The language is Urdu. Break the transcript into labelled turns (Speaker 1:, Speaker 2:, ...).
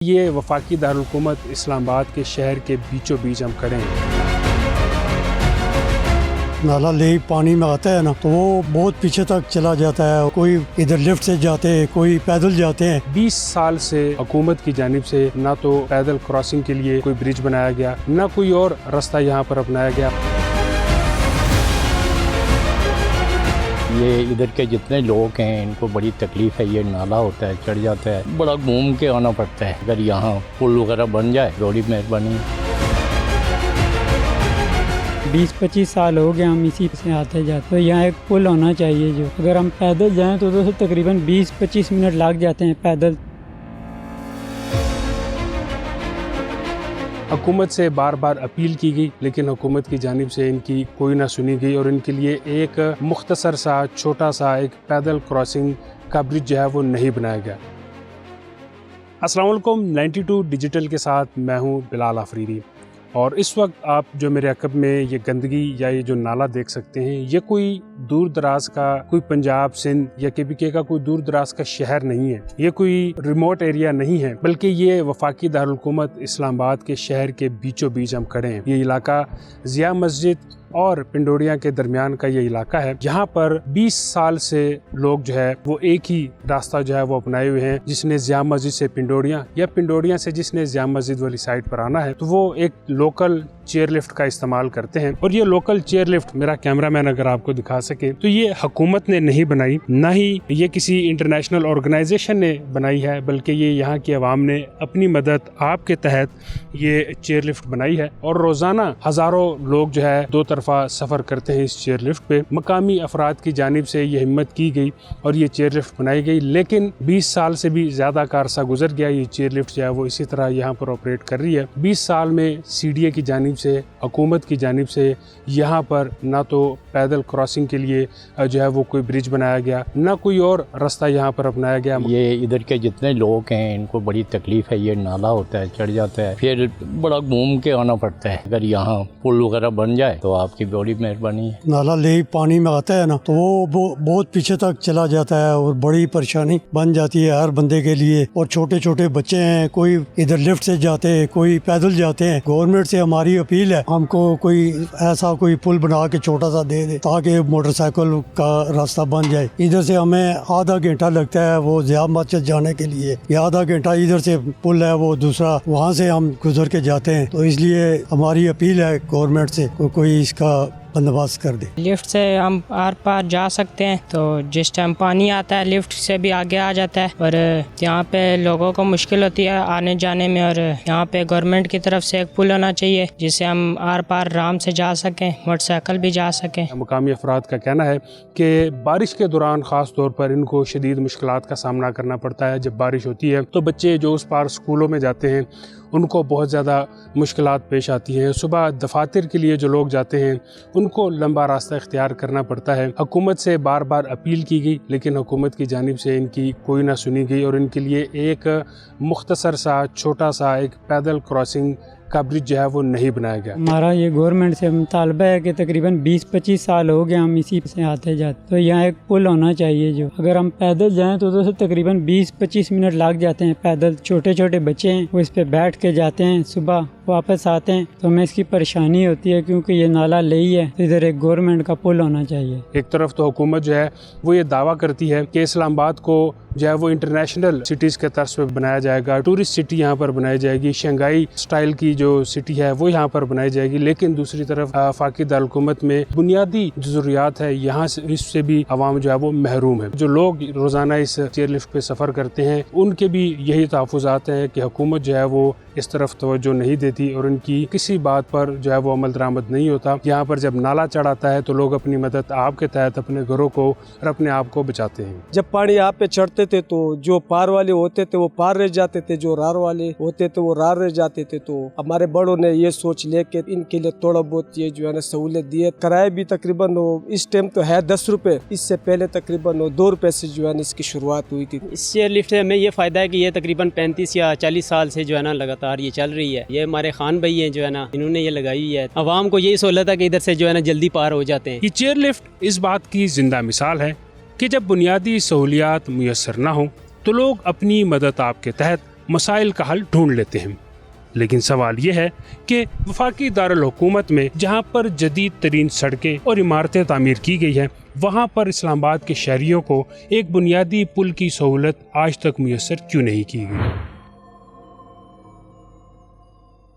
Speaker 1: یہ وفاقی دارالحکومت اسلام آباد کے شہر کے بیچوں بیچ ہم کھڑے ہیں۔
Speaker 2: نالا لے پانی میں آتا ہے نا تو وہ بہت پیچھے تک چلا جاتا ہے، کوئی ادھر لفٹ سے جاتے ہیں، کوئی پیدل جاتے ہیں۔
Speaker 1: 20 سال سے حکومت کی جانب سے نہ تو پیدل کراسنگ کے لیے کوئی برج بنایا گیا، نہ کوئی اور راستہ یہاں پر اپنایا گیا۔
Speaker 3: یہ ادھر کے جتنے لوگ ہیں ان کو بڑی تکلیف ہے، یہ نالا ہوتا ہے چڑھ جاتا ہے، بڑا گھوم کے آنا پڑتا ہے۔ اگر یہاں پل وغیرہ بن جائے بڑی مہربانی ہے۔
Speaker 4: 20-25 سال ہو گئے ہم اسی سے آتے جاتے، تو یہاں ایک پل ہونا چاہیے جو اگر ہم پیدل جائیں تو تقریباً 20-25 منٹ لگ جاتے ہیں پیدل۔
Speaker 1: حکومت سے بار بار اپیل کی گئی لیکن حکومت کی جانب سے ان کی کوئی نہ سنی گئی اور ان کے لیے ایک مختصر سا چھوٹا سا ایک پیدل کراسنگ کا برج جو ہے وہ نہیں بنایا گیا۔ السلام علیکم، 92 ڈیجیٹل کے ساتھ میں ہوں بلال آفریدی، اور اس وقت آپ جو میرے عقب میں یہ گندگی یا یہ جو نالا دیکھ سکتے ہیں، یہ کوئی دور دراز کا کوئی پنجاب سندھ یا KPK کا کوئی دور دراز کا شہر نہیں ہے، یہ کوئی ریموٹ ایریا نہیں ہے، بلکہ یہ وفاقی دارالحکومت اسلام آباد کے شہر کے بیچوں بیچ ہم کھڑے ہیں۔ یہ علاقہ ضیاء مسجد اور پنڈوریاں کے درمیان کا یہ علاقہ ہے، جہاں پر 20 سال سے لوگ جو ہے وہ ایک ہی راستہ جو ہے وہ اپنائے ہوئے ہیں، جس نے ضیاء مسجد سے پنڈوریاں یا پنڈوریاں سے جس نے ضیاء مسجد والی سائٹ پر آنا ہے تو وہ ایک لوکل چیئر لفٹ کا استعمال کرتے ہیں۔ اور یہ لوکل چیئر لفٹ میرا کیمرہ مین اگر آپ کو دکھا سکے تو یہ حکومت نے نہیں بنائی، نہ ہی یہ کسی انٹرنیشنل آرگنائزیشن نے بنائی ہے، بلکہ یہ یہاں کی عوام نے اپنی مدد آپ کے تحت یہ چیئر لفٹ بنائی ہے۔ اور روزانہ ہزاروں لوگ جو ہے دو طرفہ سفر کرتے ہیں اس چیئر لفٹ پہ۔ مقامی افراد کی جانب سے یہ ہمت کی گئی اور یہ چیئر لفٹ بنائی گئی، لیکن 20 سال سے بھی زیادہ کا عرصہ گزر گیا، یہ چیئر لفٹ جو ہے وہ اسی طرح یہاں پر آپریٹ کر رہی ہے۔ 20 سال میں CDA کی جانب سے، حکومت کی جانب سے یہاں پر نہ تو پیدل کراسنگ کے لیے جو ہے وہ کوئی برج بنایا گیا، نہ کوئی اور راستہ یہاں پر اپنایا گیا۔
Speaker 3: یہ ادھر کے جتنے لوگ ہیں ان کو بڑی تکلیف ہے، یہ نالا ہوتا ہے چڑھ جاتا ہے، پھر بڑا گھوم کے آنا پڑتا ہے۔ اگر یہاں پل وغیرہ بن جائے تو آپ کی بڑی مہربانی ہے۔
Speaker 2: نالا لے پانی میں آتا ہے نا تو وہ بہت پیچھے تک چلا جاتا ہے اور بڑی پریشانی بن جاتی ہے ہر بندے کے لیے، اور چھوٹے چھوٹے بچے ہیں، کوئی ادھر لفٹ سے جاتے ہیں، کوئی پیدل جاتے ہیں۔ گورنمنٹ سے ہماری اپیل ہے ہم کو کوئی ایسا کوئی پل بنا کے چھوٹا سا دے دے تاکہ موٹر سائیکل کا راستہ بن جائے۔ ادھر سے ہمیں آدھا گھنٹہ لگتا ہے وہ ضیاء مسجد جانے کے لیے، یا آدھا گھنٹہ ادھر سے پل ہے وہ دوسرا، وہاں سے ہم گزر کے جاتے ہیں۔ تو اس لیے ہماری اپیل ہے گورنمنٹ سے کوئی اس کا بندوبست کر دے۔
Speaker 5: لفٹ سے ہم آر پار جا سکتے ہیں، تو جس ٹائم پانی آتا ہے لفٹ سے بھی آگے آ جاتا ہے، اور یہاں پہ لوگوں کو مشکل ہوتی ہے آنے جانے میں، اور یہاں پہ گورنمنٹ کی طرف سے ایک پل ہونا چاہیے جس سے ہم آر پار آرام سے جا سکیں، موٹر سائیکل بھی جا سکیں۔
Speaker 1: مقامی افراد کا کہنا ہے کہ بارش کے دوران خاص طور پر ان کو شدید مشکلات کا سامنا کرنا پڑتا ہے۔ جب بارش ہوتی ہے تو بچے جو اس پار اسکولوں میں جاتے ہیں ان کو بہت زیادہ مشکلات پیش آتی ہیں۔ صبح دفاتر کے لیے جو لوگ جاتے ہیں ان کو لمبا راستہ اختیار کرنا پڑتا ہے۔ حکومت سے بار بار اپیل کی گئی لیکن حکومت کی جانب سے ان کی کوئی نہ سنی گئی اور ان کے لیے ایک مختصر سا چھوٹا سا ایک پیدل کراسنگ کا برج جو ہے وہ نہیں بنایا گیا۔
Speaker 4: ہمارا یہ گورنمنٹ سے مطالبہ ہے کہ تقریباً 20-25 سال ہو گئے ہم اسی سے آتے جاتے، تو یہاں ایک پل ہونا چاہیے جو اگر ہم پیدل جائیں تو تقریباً 20-25 منٹ لگ جاتے ہیں پیدل۔ چھوٹے چھوٹے بچے ہیں وہ اس پہ بیٹھ کے جاتے ہیں، صبح واپس آتے ہیں، تو ہمیں اس کی پریشانی ہوتی ہے کیونکہ یہ نالا لئی ہے، تو ادھر ایک گورنمنٹ کا پل ہونا چاہیے۔
Speaker 1: ایک طرف تو حکومت جو ہے وہ یہ دعویٰ کرتی ہے کہ اسلام آباد کو جو ہے وہ انٹرنیشنل سٹیز کے طرز پہ بنایا جائے گا، ٹورسٹ سٹی یہاں پر بنائی جائے گی، شنگھائی سٹائل کی جو سٹی ہے وہ یہاں پر بنائی جائے گی، لیکن دوسری طرف وفاقی دارالحکومت میں بنیادی جو ضروریات ہے یہاں سے اس سے بھی عوام جو ہے وہ محروم ہے۔ جو لوگ روزانہ اس چیئر لفٹ پہ سفر کرتے ہیں ان کے بھی یہی تحفظات ہیں کہ حکومت جو ہے وہ اس طرف توجہ نہیں دیتی اور ان کی کسی بات پر جو ہے وہ عمل درآمد نہیں ہوتا۔ یہاں پر جب نالا چڑھاتا ہے تو لوگ اپنی مدد آپ کے تحت اپنے گھروں کو اور اپنے آپ کو بچاتے ہیں۔
Speaker 6: جب پانی آپ پہ چڑھتے تھے تو جو پار والے ہوتے تھے وہ پار رہ جاتے تھے، جو رار والے ہوتے تھے وہ رار رہ جاتے تھے۔ تو ہمارے بڑوں نے یہ سوچ لے کہ ان کے لیے تھوڑا بہت یہ جو ہے نا سہولت دی ہے۔ کرایہ بھی تقریباً اس ٹائم تو ہے 10 روپے، اس سے پہلے تقریباً 2 روپے سے جو ہے نا اس کی شروعات ہوئی تھی۔
Speaker 7: اس چیئر لفٹ سے ہمیں یہ فائدہ ہے کہ یہ تقریباً 35 یا 40 سال سے جو ہے نا لگاتار یہ چل رہی ہے۔ یہ ہمارے خان بھائی ہیں جو ہے نا، انہوں نے یہ لگائی ہوئی ہے۔ عوام کو یہی سہولت ہے کہ ادھر سے جو ہے نا جلدی پار ہو جاتے ہیں۔
Speaker 1: یہ چیئر لفٹ اس بات کی زندہ مثال ہے کہ جب بنیادی سہولیات میسر نہ ہوں تو لوگ اپنی مدد آپ کے تحت مسائل کا حل ڈھونڈ لیتے ہیں۔ لیکن سوال یہ ہے کہ وفاقی دارالحکومت میں جہاں پر جدید ترین سڑکیں اور عمارتیں تعمیر کی گئی ہیں، وہاں پر اسلام آباد کے شہریوں کو ایک بنیادی پل کی سہولت آج تک میسر کیوں نہیں کی گئی؟